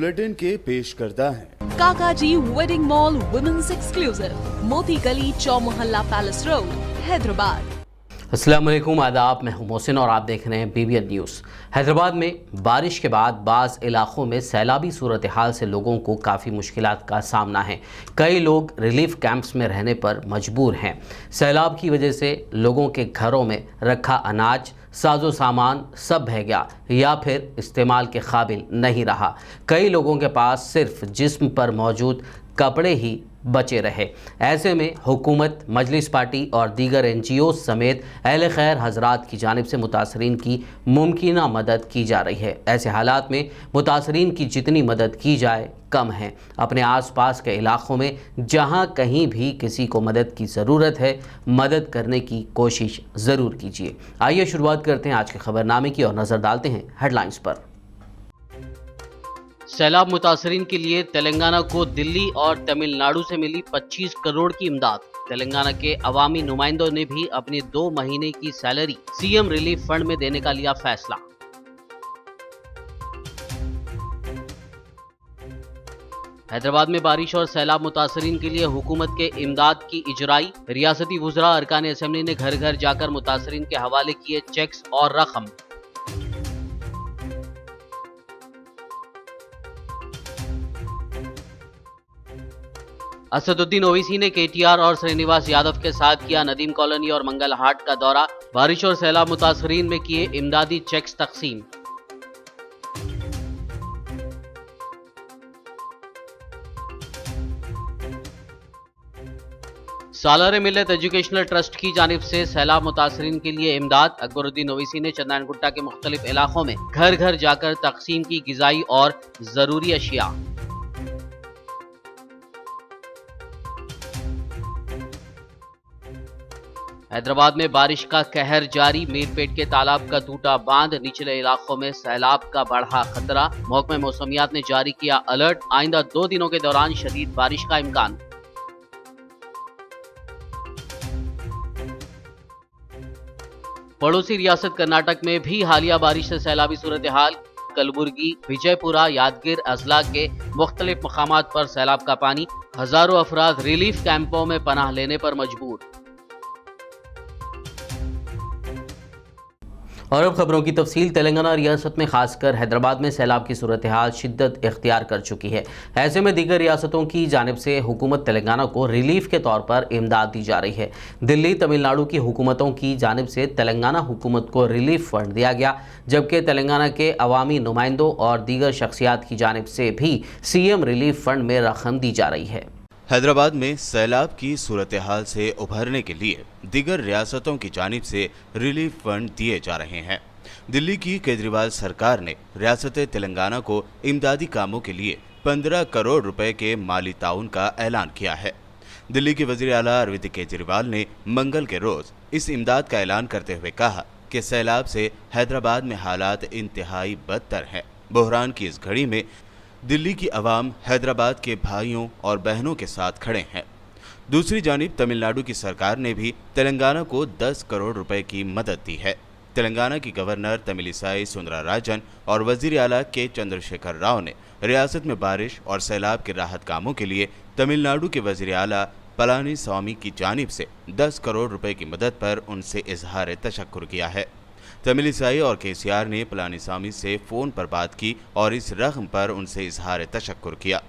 Bulletin के पेश करता है काकाजी वेडिंग मॉल वुमेन्स एक्सक्लूसिव, मोती गली, चौमोहल्ला पैलेस रोड, हैदराबाद। अस्सलाम वालेकुम, आदाब। मैं हूं मोहसिन और आप देख रहे हैं BBN न्यूज़। हैदराबाद में बारिश के बाद बाज़ इलाक़ों में सैलाबी सूरत हाल से लोगों को काफ़ी मुश्किलात का सामना है। कई लोग रिलीफ कैंप्स में रहने पर मजबूर हैं। सैलाब की वजह से लोगों के घरों में रखा अनाज, साजो सामान सब बह गया या फिर इस्तेमाल के काबिल नहीं रहा। कई लोगों के पास सिर्फ जिस्म पर मौजूद कपड़े ही बचे रहे। ऐसे में हुकूमत, मजलिस पार्टी और दीगर NGO समेत अहले खैर हजरात की जानिब से मुतासरीन की मुमकिना मदद की जा रही है। ऐसे हालात में मुतासरीन की जितनी मदद की जाए कम है। अपने आस पास के इलाक़ों में जहाँ कहीं भी किसी को मदद की ज़रूरत है, मदद करने की कोशिश ज़रूर कीजिए। आइए शुरुआत करते हैं आज के खबरनामे की और नज़र डालते हैं हेडलाइंस पर। सैलाब मुतासरीन के लिए तेलंगाना को दिल्ली और तमिलनाडु से मिली 25 करोड़ की इमदाद। तेलंगाना के अवामी नुमाइंदों ने भी अपनी 2 महीने की सैलरी CM रिलीफ फंड में देने का लिया फैसला। हैदराबाद में बारिश और सैलाब मुतासरीन के लिए हुकूमत के इमदाद की इजराई। रियासती वुज़रा अरकान असेंबली ने घर घर जाकर मुतासरीन के हवाले किए चेक्स और रकम। असदुद्दीन ओवैसी ने KTR और श्रीनिवास यादव के साथ किया नदीम कॉलोनी और मंगल हाट का दौरा। बारिश और सैलाब मुतासरीन में किए इमदादी चेक्स तकसीम। सालार मिल्लत एजुकेशनल ट्रस्ट की जानिब से सैलाब मुतासरीन के लिए इमदाद। अकबरुद्दीन ओवैसी ने चंदनगुट्टा के मुख्तलिफ इलाकों में घर घर जाकर तकसीम की गिज़ाई और जरूरी अशिया। हैदराबाद में बारिश का कहर जारी। मीरपेट के तालाब का टूटा बांध, निचले इलाकों में सैलाब का बढ़ा खतरा। महकमा मौसमियात ने जारी किया अलर्ट। आइंदा 2 दिनों के दौरान शदीद बारिश का इम्कान। पड़ोसी रियासत कर्नाटक में भी हालिया बारिश से सैलाबी सूरत हाल। कलबुर्गी, विजयपुरा, यादगीर अजला के मुख्तलिफ मकामात पर सैलाब का पानी। हजारों अफराद रिलीफ कैंपों में पनाह लेने पर मजबूर। और अब खबरों की तफसील। तेलंगाना रियासत में खासकर हैदराबाद में सैलाब की सूरत हाल शिद्दत इख्तियार कर चुकी है। ऐसे में दीगर रियासतों की जानिब से हुकूमत तेलंगाना को रिलीफ के तौर पर इमदाद दी जा रही है। दिल्ली, तमिलनाडु की हुकूमतों की जानिब से तेलंगाना हुकूमत को रिलीफ फंड दिया गया, जबकि तेलंगाना के अवामी नुमाइंदों और दीगर शख्सियात की जानिब से भी CM रिलीफ फंड में रकम दी जा रही है। हैदराबाद में सैलाब की सूरत हाल से उभरने के लिए दीगर रियासतों की जानिब से रिलीफ फंड दिए जा रहे हैं। दिल्ली की केजरीवाल सरकार ने रियासत तेलंगाना को इमदादी कामों के लिए 15 करोड़ रुपए के माली ताउन का ऐलान किया है। दिल्ली के वज़ीर आला अरविंद केजरीवाल ने मंगल के रोज इस इमदाद का ऐलान करते हुए कहा कि सैलाब से हैदराबाद में हालात इंतहाई बदतर हैं। बहरान की इस घड़ी में दिल्ली की आवाम हैदराबाद के भाइयों और बहनों के साथ खड़े हैं। दूसरी जानिब तमिलनाडु की सरकार ने भी तेलंगाना को 10 करोड़ रुपए की मदद दी है। तेलंगाना की गवर्नर तमिलिसाई सुंदरराजन और वजीर आला के चंद्रशेखर राव ने रियासत में बारिश और सैलाब के राहत कामों के लिए तमिलनाडु के वजीर आला पलानीस्वामी की जानिब से 10 करोड़ रुपए की मदद पर उनसे इजहार तशक्कुर किया है। तमिलिसाई और KCR ने पलानीस्वामी से फ़ोन पर बात की और इस रकम पर उनसे इजहार तशक्कुर किया।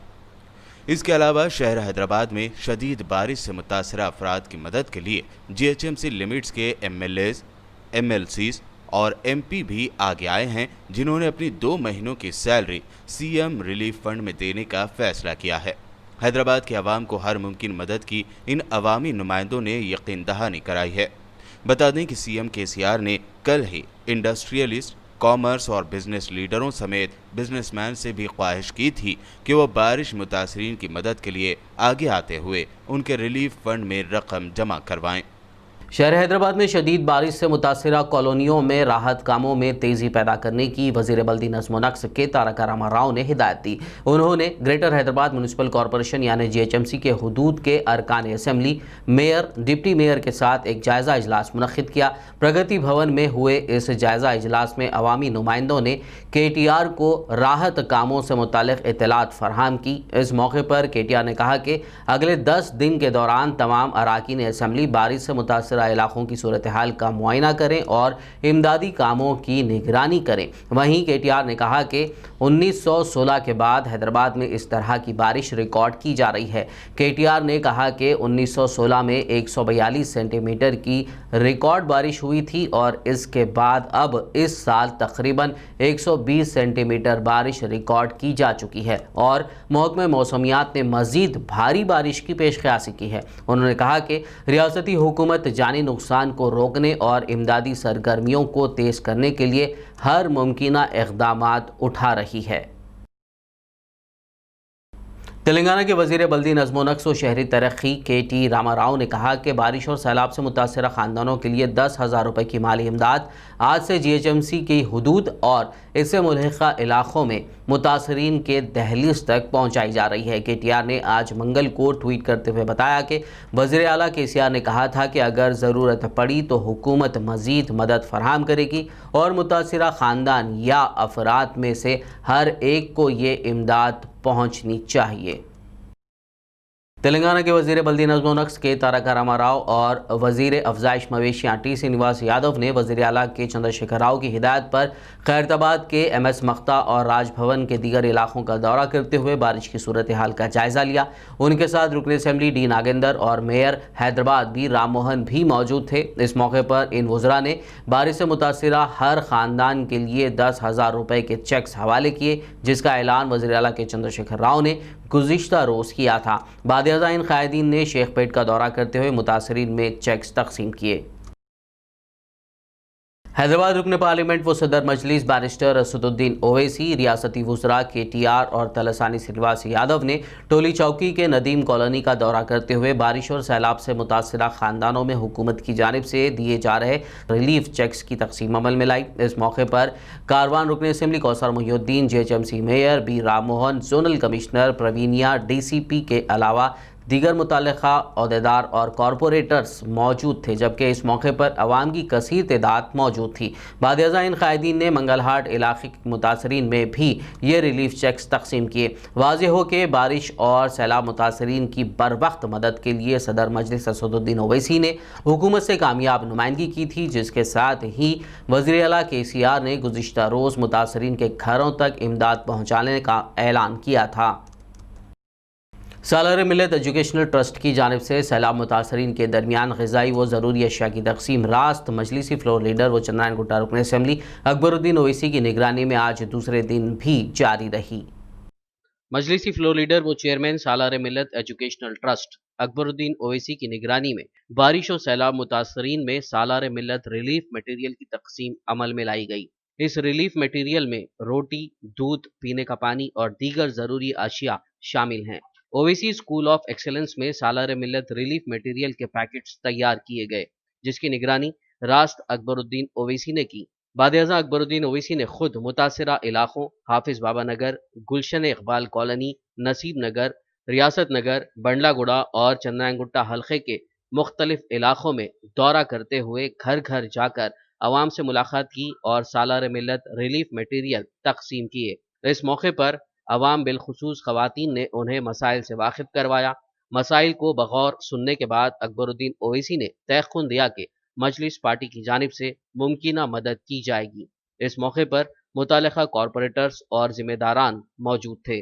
इसके अलावा शहर हैदराबाद में शदीद बारिश से मुतासरा अफराद की मदद के लिए GHMC लिमिट्स के MLAs, MLCs और MP भी आगे आए हैं, जिन्होंने अपनी 2 महीनों की सैलरी CM रिलीफ फंड में देने का फैसला किया है। हैदराबाद के अवाम को हर मुमकिन मदद की इन अवामी नुमाइंदों ने यकीन दहानी कराई है। बता दें कि CM KCR ने कल ही इंडस्ट्रियलिस्ट, कॉमर्स और बिजनेस लीडरों समेत बिजनेसमैन से भी ख्वाहिश की थी कि वो बारिश मुतासरीन की मदद के लिए आगे आते हुए उनके रिलीफ फंड में रकम जमा करवाएं। شہر حیدرآباد میں شدید بارش سے متاثرہ کالونیوں میں راحت کاموں میں تیزی پیدا کرنے کی وزیر بلدی نظم و نسق کے تارک راما راؤ نے ہدایت دی۔ انہوں نے گریٹر حیدرآباد میونسپل کارپوریشن یعنی GHMC کے حدود کے ارکان اسمبلی، میئر، ڈپٹی میئر کے ساتھ ایک جائزہ اجلاس منعقد کیا۔ پرگتی بھون میں ہوئے اس جائزہ اجلاس میں عوامی نمائندوں نے KTR کو راحت کاموں سے متعلق اطلاعات فراہم کی۔ اس موقع پر KTR نے کہا کہ اگلے 10 دن کے دوران تمام اراکین اسمبلی بارش سے متاثرہ علاقوں کی صورتحال کا معائنہ کریں اور امدادی کاموں کی نگرانی کریں۔ وہیں KTR نے کہا کہ 1916 کے بعد حیدرآباد میں اس طرح کی بارش ریکارڈ کی جا رہی ہے۔ KTR نے کہا کہ 1916 میں 142 سینٹی میٹر کی ریکارڈ بارش ہوئی تھی اور اس کے بعد اب اس سال تقریباً 120 سینٹی میٹر بارش ریکارڈ کی جا چکی ہے اور محکمہ موسمیات نے مزید بھاری بارش کی پیش قیاسی کی ہے۔ انہوں نے کہا کہ ریاستی حکومت جانی نقصان کو روکنے اور امدادی سرگرمیوں کو تیز کرنے کے لیے ہر ممکنہ اقدامات اٹھا رہی ہے۔ تلنگانہ کے وزیر بلدی نظم و نسق و شہری ترقی KT راما راؤ نے کہا کہ بارش اور سیلاب سے متاثرہ خاندانوں کے لیے 10,000 روپے کی مالی امداد آج سے GHMC کی حدود اور اس سے ملحقہ علاقوں میں متاثرین کے دہلیز تک پہنچائی جا رہی ہے۔ KTR نے آج منگل کو ٹویٹ کرتے ہوئے بتایا کہ وزیر اعلیٰ KCR نے کہا تھا کہ اگر ضرورت پڑی تو حکومت مزید مدد فراہم کرے گی اور متاثرہ خاندان یا افراد میں سے ہر ایک کو یہ امداد پہنچنی چاہیے۔ تلنگانہ کے وزیر بلدی نظم و نسق کے تارک راما راؤ اور وزیر افزائش مویشیاں T سرینواس یادو نے وزیر اعلیٰ کے چندر شیکھر راؤ کی ہدایت پر خیرتآباد کے MS مختہ اور راج بھون کے دیگر علاقوں کا دورہ کرتے ہوئے بارش کی صورتحال کا جائزہ لیا۔ ان کے ساتھ رکن اسمبلی D ناگیندر اور میئر حیدرآباد B رام موہن بھی موجود تھے۔ اس موقع پر ان وزراء نے بارش سے متاثرہ ہر خاندان کے لیے 10,000 روپے کے چیکس حوالے کیے، جس کا اعلان وزیر اعلیٰ کے چندر شیکھر راؤ نے گزشتہ روز کیا تھا۔ بعد ازاں ان قائدین نے شیخ پیٹ کا دورہ کرتے ہوئے متاثرین میں چیکس تقسیم کیے۔ حیدرآباد رکن پارلیمنٹ و صدر مجلس بیرسٹر اسد الدین اویسی، ریاستی وزراء KTR اور تلسانی سرینواس یادو نے ٹولی چوکی کے ندیم کالونی کا دورہ کرتے ہوئے بارش اور سیلاب سے متاثرہ خاندانوں میں حکومت کی جانب سے دیے جا رہے ریلیف چیکس کی تقسیم عمل میں لائی۔ اس موقع پر کاروان رکن اسمبلی کوثر Mohiuddin, GHMC mayor B Ram Mohan, zonal commissioner Praveenya DCP کے علاوہ دیگر متعلقہ عہدیدار اور کارپوریٹرز موجود تھے، جبکہ اس موقع پر عوام کی کثیر تعداد موجود تھی۔ بعد ازاں ان قائدین نے منگل ہاٹ علاقے کے متاثرین میں بھی یہ ریلیف چیکس تقسیم کیے۔ واضح ہو کہ بارش اور سیلاب متاثرین کی بروقت مدد کے لیے صدر مجلس اسد الدین اویسی نے حکومت سے کامیاب نمائندگی کی تھی، جس کے ساتھ ہی وزیر اعلیٰ KCR نے گزشتہ روز متاثرین کے گھروں تک امداد پہنچانے کا اعلان کیا تھا۔ سالار ملت ایجوکیشنل ٹرسٹ کی جانب سے سیلاب متاثرین کے درمیان غذائی و ضروری اشیاء کی تقسیم راست مجلسی فلور لیڈر و چندرائن گٹا رکن اسمبلی اکبر الدین اویسی کی نگرانی میں آج دوسرے دن بھی جاری رہی۔ مجلسی فلور لیڈر و چیئرمین سالار ملت ایجوکیشنل ٹرسٹ اکبر الدین اویسی کی نگرانی میں بارش اور سیلاب متاثرین میں سالار ملت ریلیف مٹیریل کی تقسیم عمل میں لائی گئی۔ اس ریلیف مٹیریل میں روٹی، دودھ، پینے کا پانی اور دیگر ضروری اشیاء شامل ہیں۔ اویسی اسکول آف ایکسلنس میں سالار ملت ریلیف مٹیریل کے پیکٹس تیار کیے گئے، جس کی نگرانی راست اکبر الدین اویسی نے کی۔ بعد ازاں اکبر الدین اویسی نے خود متاثرہ علاقوں حافظ بابا نگر، گلشن اقبال کالونی، نصیب نگر، ریاست نگر، بنڈلا گڑا اور چندرائن گٹا حلقے کے مختلف علاقوں میں دورہ کرتے ہوئے گھر گھر جا کر عوام سے ملاقات کی اور سالار ملت ریلیف مٹیریل تقسیم کیے۔ اس موقع پر عوام بالخصوص خواتین نے انہیں مسائل سے واقف کروایا۔ مسائل کو بغور سننے کے بعد اکبر الدین اویسی نے تیقن دیا کہ مجلس پارٹی کی جانب سے ممکنہ مدد کی جائے گی۔ اس موقع پر متعلقہ کارپوریٹرز اور ذمہ داران موجود تھے۔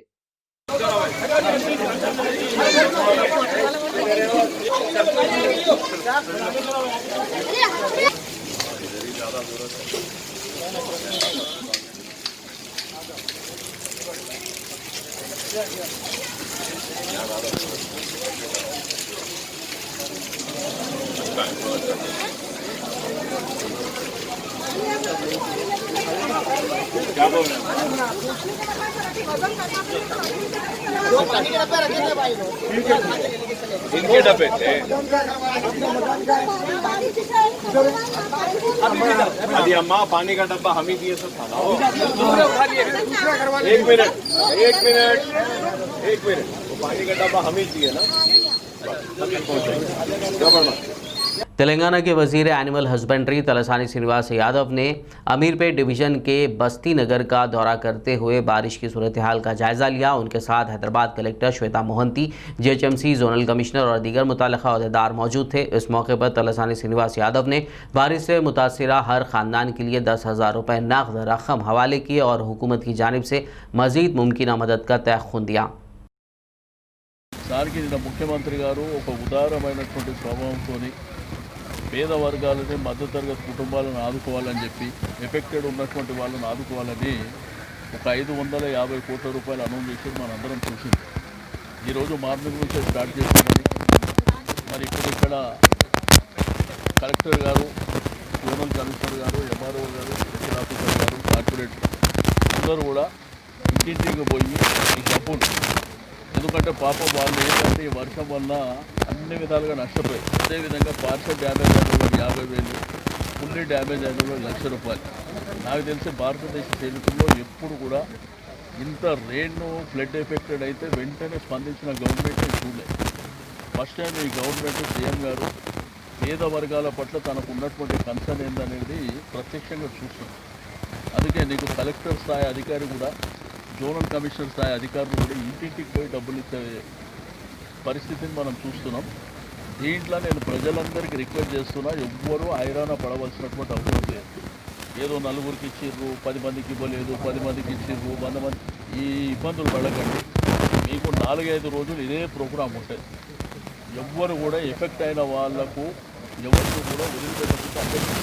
کیا بول رہے ہیں इनके डब्बे थे अभी अम्मा पानी का डब्बा हम ही दिए सब था ना। एक मिनट वो पानी का डब्बा हम ही दिए ना, हम ही पहुंचे गड़बड़। तेलंगाना के वजीर एनिमल हस्बेंड्री तलसानी श्रीनिवास यादव ने अमीरपेट डिवीज़न के बस्ती नगर का दौरा करते हुए बारिश की सूरत हाल का जायज़ा लिया। उनके साथ Hyderabad collector Shweta Mohanty, GHMC zonal commissioner और दीगर मुतल्लिक़ा अहदेदार मौजूद थे। इस मौके पर तलसानी श्रीनिवास यादव ने बारिश से मुतासिरा हर ख़ानदान के लिए 10,000 रुपये नक़द रकम हवाले किए और हुकूमत की जानिब से मज़ीद मुमकिन मदद का तयख़ुन दिया। దానికి నిన్న ముఖ్యమంత్రి గారు ఒక ఉదారమైనటువంటి స్వభావంతో పేద వర్గాలని మధ్యతరగతి కుటుంబాలను ఆదుకోవాలని చెప్పి ఎఫెక్టెడ్ ఉన్నటువంటి వాళ్ళని ఆదుకోవాలని ఒక 550 కోట్ల రూపాయలు అనౌన్స్ చేసి మనందరం చూసింది. ఈరోజు మార్నింగ్ నుంచే స్టార్ట్ చేసిందని మరి ఇక్కడ కలెక్టర్ గారు, జోనల్ కమిషనర్ గారు, ఎంఆర్ఓ గారు, స్పెషల్ ఆఫీసర్ గారు, కార్పొరేటర్ అందరూ కూడా ఇంటింటికి పోయి ఈ డబ్బులు, ఎందుకంటే పాపం వాళ్ళు ఏంటంటే ఈ వర్షం వల్ల అన్ని విధాలుగా నష్టపోయారు. అదేవిధంగా పార్షల్ డ్యామేజ్ అయిన వాళ్ళకి 50,000, ఫుల్లీ డ్యామేజ్ అయిన వాళ్ళకి ₹1,00,000. నాకు తెలిసి భారతదేశ చరిత్రలో ఎప్పుడు కూడా ఇంత రెయిన్ ఫ్లడ్ ఎఫెక్టెడ్ అయితే వెంటనే స్పందించిన గవర్నమెంట్ చూడలేదు. ఫస్ట్ టైం ఈ గవర్నమెంట్ సీఎం గారు పేద వర్గాల పట్ల తనకు ఉన్నటువంటి కన్సర్న్ ఏందనేది ప్రత్యక్షంగా చూస్తున్నాం. అందుకే నీకు కలెక్టర్ స్థాయి అధికారి కూడా, జోనల్ కమిషనర్ స్థాయి అధికారులు కూడా ఇంటింటికి పోయి డబ్బులు ఇచ్చే పరిస్థితిని మనం చూస్తున్నాం. దీంట్లో నేను ప్రజలందరికీ రిక్వెస్ట్ చేస్తున్నా, ఎవ్వరూ హైరాణ పడవలసినటువంటి అవసరం లేదు. ఏదో నలుగురికి ఇచ్చిర్రు, 10 మందికి ఇవ్వలేదు, 10 మందికి ఇచ్చిర్రు, 100 మంది, ఈ ఇబ్బందులు పడకండి. మీకు 4-5 రోజులు ఇదే ప్రోగ్రాం ఉంటుంది. ఎవ్వరు కూడా ఎఫెక్ట్ అయిన వాళ్లకు ఎవరికి కూడా వదిలిపెట్టకుండా అందరికీ.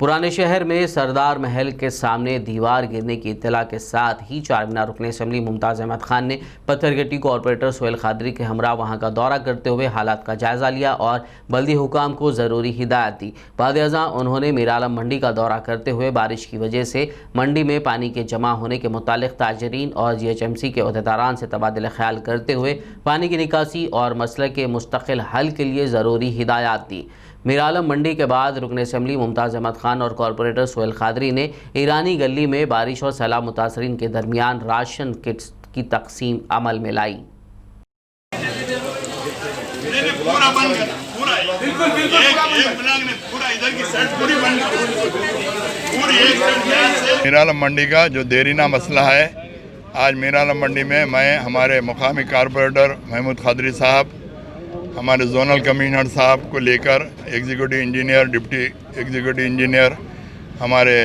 पुराने शहर में सरदार महल के सामने दीवार गिरने की इत्तला के साथ ही चारमीनार रुकन असम्बली मुमताज़ अहमद खान ने पत्थरगट्टी कॉरपोरेटर सोहेल खादरी के हमरा वहां का दौरा करते हुए हालात का जायज़ा लिया और बल्दी हुकाम को ज़रूरी हिदायत दी। बाद-ए-अज़ां उन्होंने मीरालम मंडी का दौरा करते हुए बारिश की वजह से मंडी में पानी के जमा होने के मुतालिक ताजरीन और जीएचएमसी के अहदेदारान से तबादला ख्याल करते हुए पानी की निकासी और मसले के मुस्तकिल हल के लिए ज़रूरी हिदायत दी। मीरालम मंडी के बाद रुकन असम्बली मुमताज़ अहमद खान और कॉरपोरेटर सोहेल खादरी ने ईरानी गली में बारिश और सैलाब मुतासरीन के दरमियान राशन किट्स की तकसीम अमल में लाई। मीरालम मंडी का जो देरीना मसला है, आज मीरालम मंडी में मैं हमारे मुकामी कॉरपोरेटर महमूद खादरी साहब, हमारे जोनल कमिश्नर साहब को लेकर executive engineer, deputy executive engineer, हमारे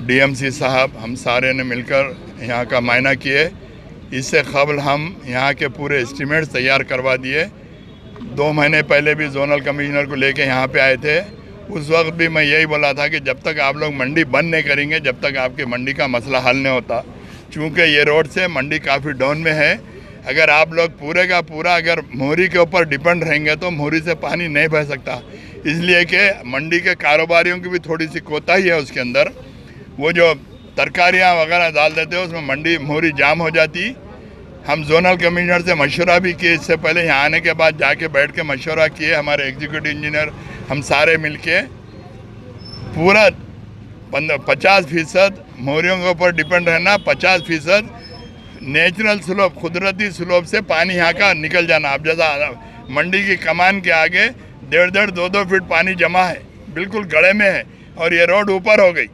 डीएमसी साहब, हम सारे ने मिलकर यहाँ का मायना किए। इससे कबल हम यहाँ के पूरे एस्टीमेट तैयार करवा दिए। 2 महीने पहले भी जोनल कमिश्नर को लेके यहाँ पे आए थे। उस वक्त भी मैं यही बोला था कि जब तक आप लोग मंडी बंद नहीं करेंगे, जब तक आपके मंडी का मसला हल नहीं होता। चूँकि ये रोड से मंडी काफ़ी डाउन में है, अगर आप लोग पूरे का पूरा अगर मोहरी के ऊपर डिपेंड रहेंगे तो मोहरी से पानी नहीं बह सकता। इसलिए कि मंडी के कारोबारियों की भी थोड़ी सी कोताही है उसके अंदर। वो जो तरकारियाँ वगैरह डाल देते हैं उसमें मंडी मोहरी जाम हो जाती। हम जोनल कमिश्नर से मशवरा भी किए, इससे पहले यहाँ आने के बाद जाके बैठ के मशवरा किए। हमारे एग्जीक्यूटिव इंजीनियर हम सारे मिल के पूरा 50% मोहरियों के ऊपर डिपेंड रहना, 50% नेचुरल स्लोप, कुदरती स्लोप से पानी यहाँ का निकल जाना। अब जैसा मंडी की कमान के आगे 1.5 2 फीट पानी जमा है, बिल्कुल गड़े में है और ये रोड ऊपर हो गई।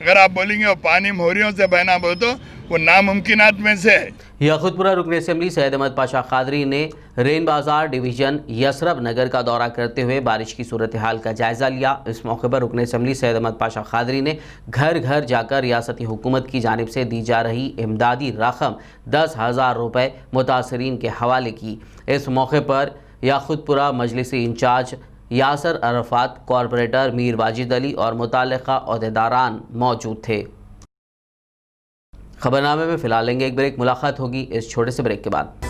अगर आप बोलेंगे वो पानी मोहरियों से बहना बोले तो वो नामुमकिनात में से है। याकूतपुरा रुकन असम्बली सैयद अहमद पाशा खादरी ने रेन बाजार डिवीज़न यसरब नगर का दौरा करते हुए बारिश की सूरत हाल का जायज़ा लिया। इस मौके पर रुकन असम्बली सैयद अहमद पाशा खादरी ने घर घर जाकर रियासती हुकूमत की जानिब से दी जा रही इमदादी रकम 10,000 रुपये मुतासरीन के हवाले की। इस मौके पर याकूतपुरा मजलिसी इंचार्ज यासर अरफात, कॉरपोरेटर मीर वाजिद अली और मुताल्लिक़ा अहदेदारान मौजूद थे। खबरनामे में फ़िलहाल लेंगे एक ब्रेक, मुलाकात होगी इस छोटे से ब्रेक के बाद।